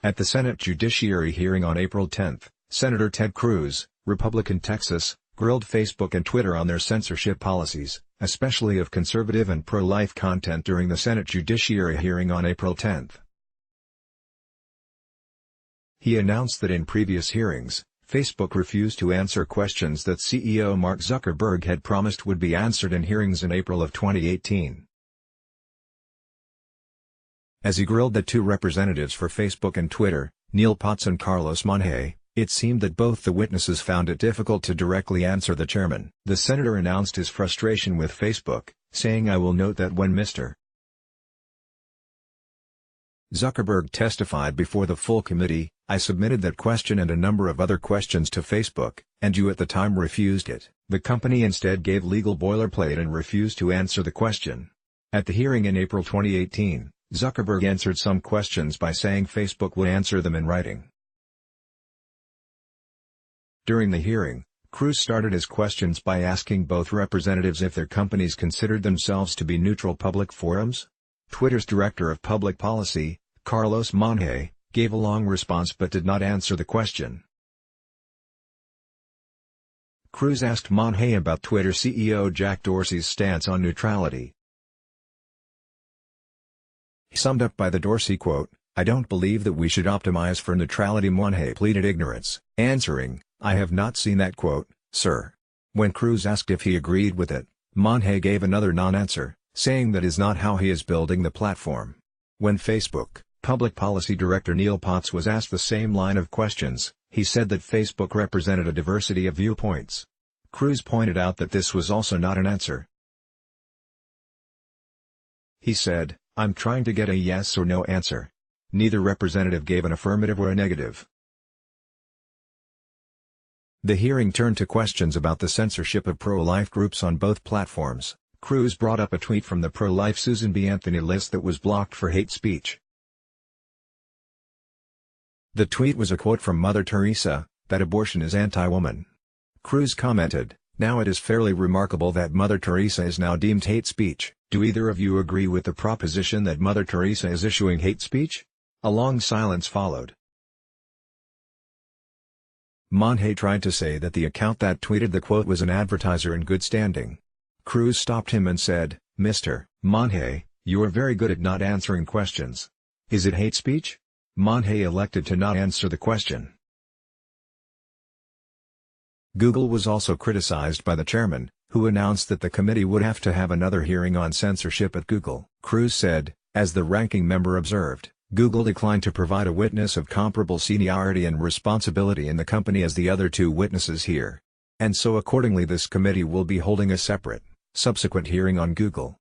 At the Senate Judiciary hearing on April 10, Senator Ted Cruz, Republican Texas, grilled Facebook and Twitter on their censorship policies, especially of conservative and pro-life content during the Senate Judiciary hearing on April 10. He announced that in previous hearings, Facebook refused to answer questions that CEO Mark Zuckerberg had promised would be answered in hearings in April of 2018. As he grilled the two representatives for Facebook and Twitter, Neil Potts and Carlos Monje, it seemed that both the witnesses found it difficult to directly answer the chairman. The senator announced his frustration with Facebook, saying, "I will note that when Mr. Zuckerberg testified before the full committee, I submitted that question and a number of other questions to Facebook, and you at the time refused it. The company instead gave legal boilerplate and refused to answer the question." At the hearing in April 2018, Zuckerberg answered some questions by saying Facebook would answer them in writing. During the hearing, Cruz started his questions by asking both representatives if their companies considered themselves to be neutral public forums. Twitter's Director of Public Policy, Carlos Monje, gave a long response but did not answer the question. Cruz asked Monje about Twitter CEO Jack Dorsey's stance on neutrality. He summed up by the Dorsey quote, "I don't believe that we should optimize for neutrality." Monje pleaded ignorance, answering, "I have not seen that quote, sir." When Cruz asked if he agreed with it, Monje gave another non-answer, saying that is not how he is building the platform. When Facebook Public Policy Director Neil Potts was asked the same line of questions, he said that Facebook represented a diversity of viewpoints. Cruz pointed out that this was also not an answer. He said, "I'm trying to get a yes or no answer." Neither representative gave an affirmative or a negative. The hearing turned to questions about the censorship of pro-life groups on both platforms. Cruz brought up a tweet from the pro-life Susan B. Anthony list that was blocked for hate speech. The tweet was a quote from Mother Teresa, that abortion is anti-woman. Cruz commented, "Now it is fairly remarkable that Mother Teresa is now deemed hate speech. Do either of you agree with the proposition that Mother Teresa is issuing hate speech?" A long silence followed. Monje tried to say that the account that tweeted the quote was an advertiser in good standing. Cruz stopped him and said, "Mr. Monje, you are very good at not answering questions. Is it hate speech?" Monje elected to not answer the question. Google was also criticized by the chairman, who announced that the committee would have to have another hearing on censorship at Google. Cruz said, as the ranking member observed, Google declined to provide a witness of comparable seniority and responsibility in the company as the other two witnesses here. And so accordingly this committee will be holding a separate, subsequent hearing on Google.